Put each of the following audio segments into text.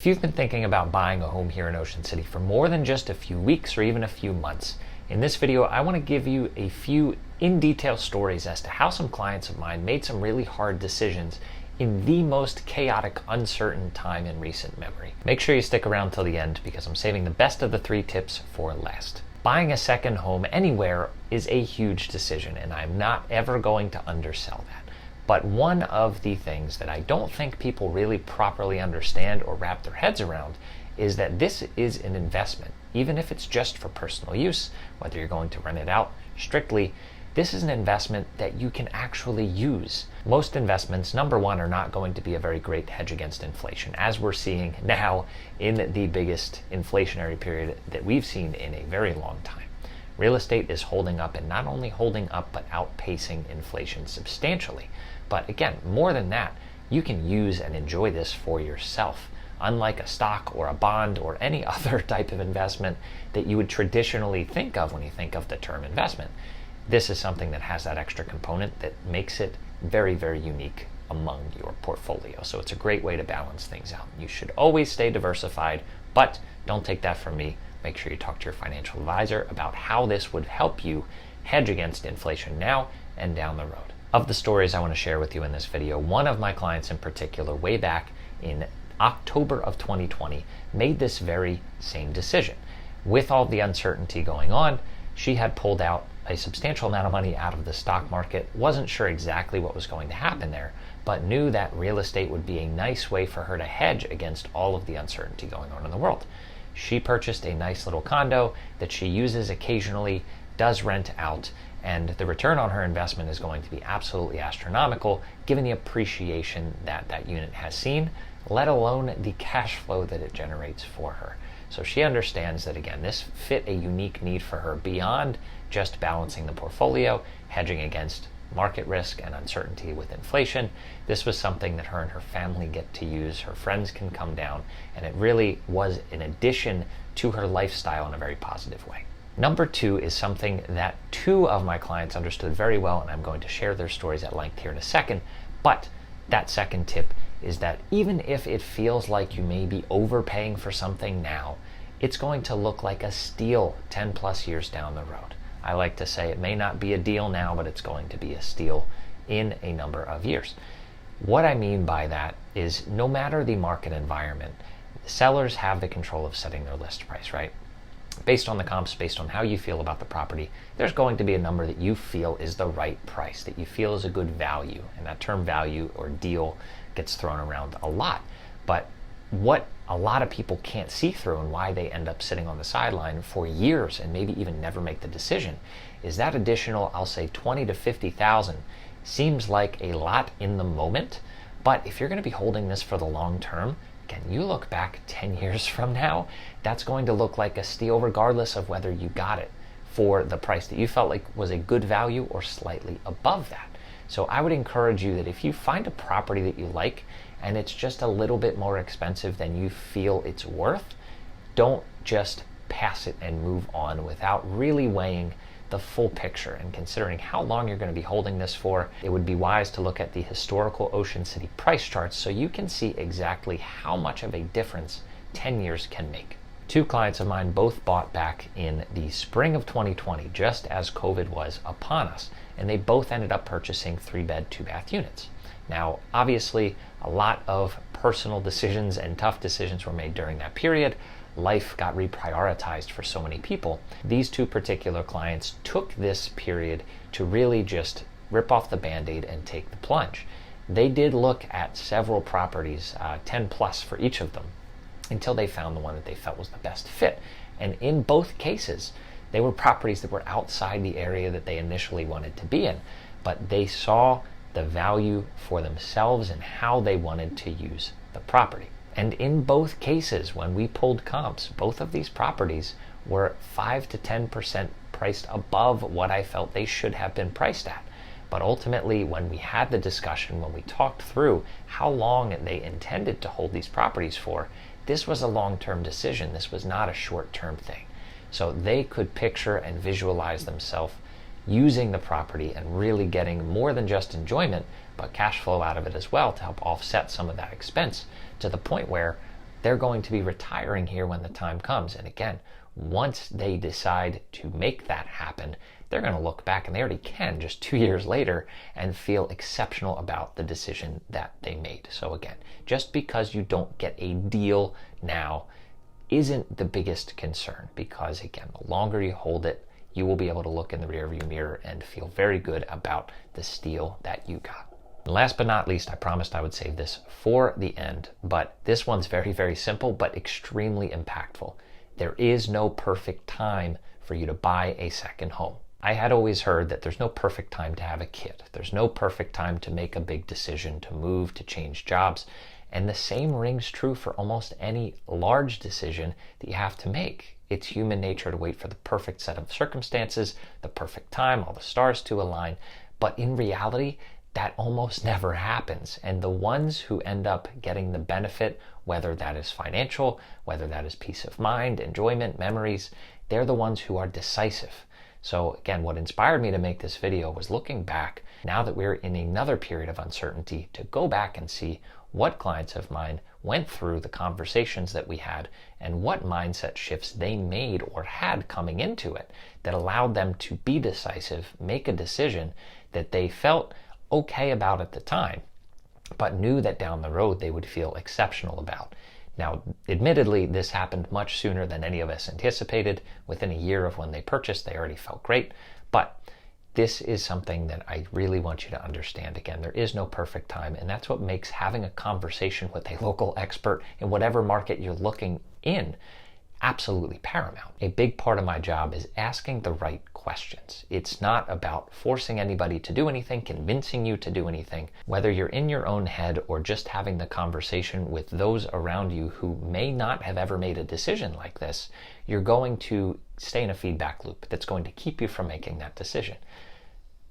If you've been thinking about buying a home here in Ocean City for more than just a few weeks or even a few months, in this video I want to give you a few in-detail stories as to how some clients of mine made some really hard decisions in the most chaotic, uncertain time in recent memory. Make sure you stick around till the end because I'm saving the best of the 3 tips for last. Buying a second home anywhere is a huge decision, and I'm not ever going to undersell that. But one of the things that I don't think people really properly understand or wrap their heads around is that this is an investment. Even if it's just for personal use, whether you're going to rent it out strictly, this is an investment that you can actually use. Most investments, number one, are not going to be a very great hedge against inflation, as we're seeing now in the biggest inflationary period that we've seen in a very long time. Real estate is holding up, and not only holding up, but outpacing inflation substantially. But again, more than that, you can use and enjoy this for yourself. Unlike a stock or a bond or any other type of investment that you would traditionally think of when you think of the term investment, this is something that has that extra component that makes it very, very unique among your portfolio. So it's a great way to balance things out. You should always stay diversified, but don't take that from me. Make sure you talk to your financial advisor about how this would help you hedge against inflation now and down the road. Of the stories I want to share with you in this video, one of my clients in particular, way back in October of 2020, made this very same decision. With all the uncertainty going on, she had pulled out a substantial amount of money out of the stock market, wasn't sure exactly what was going to happen there, but knew that real estate would be a nice way for her to hedge against all of the uncertainty going on in the world. She purchased a nice little condo that she uses occasionally, does rent out, and the return on her investment is going to be absolutely astronomical given the appreciation that that unit has seen, let alone the cash flow that it generates for her. So she understands that, again, this fit a unique need for her beyond just balancing the portfolio, hedging against market risk and uncertainty with inflation. This was something that her and her family get to use. Her friends can come down, and it really was an addition to her lifestyle in a very positive way. Number 2 is something that 2 of my clients understood very well, and I'm going to share their stories at length here in a second. But that second tip is that even if it feels like you may be overpaying for something now, it's going to look like a steal 10 plus years down the road. I like to say it may not be a deal now, but it's going to be a steal in a number of years. What I mean by that is no matter the market environment, sellers have the control of setting their list price, right? Based on the comps, based on how you feel about the property, there's going to be a number that you feel is the right price, that you feel is a good value. And that term value or deal gets thrown around a lot. But what a lot of people can't see through, and why they end up sitting on the sideline for years and maybe even never make the decision, is that additional, I'll say 20 to 50,000 seems like a lot in the moment. But if you're going to be holding this for the long term, can you look back 10 years from now? That's going to look like a steal regardless of whether you got it for the price that you felt like was a good value or slightly above that. So I would encourage you that if you find a property that you like and it's just a little bit more expensive than you feel it's worth, don't just pass it and move on without really weighing the full picture and considering how long you're going to be holding this for. It would be wise to look at the historical Ocean City price charts so you can see exactly how much of a difference 10 years can make. 2 clients of mine both bought back in the spring of 2020, just as COVID was upon us, and they both ended up purchasing 3-bed, 2-bath units. Now, obviously, a lot of personal decisions and tough decisions were made during that period. Life got reprioritized for so many people. These 2 particular clients took this period to really just rip off the Band-Aid and take the plunge. They did look at several properties, 10 plus for each of them, until they found the one that they felt was the best fit. And in both cases, they were properties that were outside the area that they initially wanted to be in, but they saw the value for themselves and how they wanted to use the property. And in both cases, when we pulled comps, both of these properties were 5 to 10% priced above what I felt they should have been priced at. But ultimately, when we had the discussion, when we talked through how long they intended to hold these properties for, this was a long-term decision. This was not a short-term thing. So they could picture and visualize themselves using the property and really getting more than just enjoyment, but cash flow out of it as well to help offset some of that expense, to the point where they're going to be retiring here when the time comes. And again, once they decide to make that happen, they're going to look back, and they already can just 2 years later, and feel exceptional about the decision that they made. So again, just because you don't get a deal now isn't the biggest concern, because again, the longer you hold it, you will be able to look in the rearview mirror and feel very good about the steal that you got. And last but not least, I promised I would save this for the end, but this one's very, very simple, but extremely impactful. There is no perfect time for you to buy a second home. I had always heard that there's no perfect time to have a kid. There's no perfect time to make a big decision, to move, to change jobs. And the same rings true for almost any large decision that you have to make. It's human nature to wait for the perfect set of circumstances, the perfect time, all the stars to align. But in reality, that almost never happens. And the ones who end up getting the benefit, whether that is financial, whether that is peace of mind, enjoyment, memories, they're the ones who are decisive. So again, what inspired me to make this video was looking back, now that we're in another period of uncertainty, to go back and see what clients of mine went through the conversations that we had and what mindset shifts they made or had coming into it that allowed them to be decisive, make a decision that they felt okay about at the time, but knew that down the road they would feel exceptional about. Now, admittedly, this happened much sooner than any of us anticipated. Within a year of when they purchased, they already felt great. But this is something that I really want you to understand. Again, there is no perfect time, and that's what makes having a conversation with a local expert in whatever market you're looking in absolutely paramount. A big part of my job is asking the right questions. It's not about forcing anybody to do anything, convincing you to do anything. Whether you're in your own head or just having the conversation with those around you who may not have ever made a decision like this, you're going to stay in a feedback loop that's going to keep you from making that decision.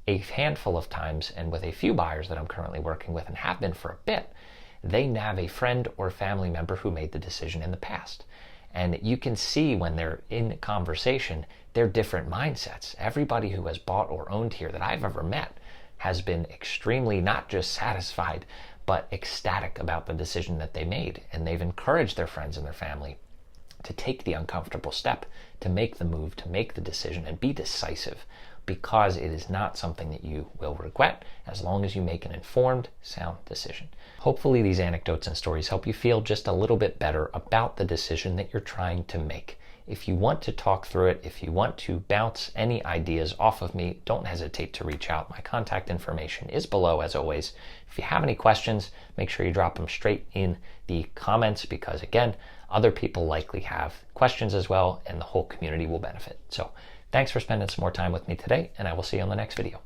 A handful of times, and with a few buyers that I'm currently working with and have been for a bit, they have a friend or family member who made the decision in the past. And you can see when they're in conversation, they're different mindsets. Everybody who has bought or owned here that I've ever met has been extremely not just satisfied, but ecstatic about the decision that they made. And they've encouraged their friends and their family to take the uncomfortable step, to make the move, to make the decision, and be decisive, because it is not something that you will regret as long as you make an informed, sound decision. Hopefully these anecdotes and stories help you feel just a little bit better about the decision that you're trying to make. If you want to talk through it, if you want to bounce any ideas off of me, don't hesitate to reach out. My contact information is below, as always. If you have any questions, make sure you drop them straight in the comments, because again, other people likely have questions as well, and the whole community will benefit. So thanks for spending some more time with me today, and I will see you on the next video.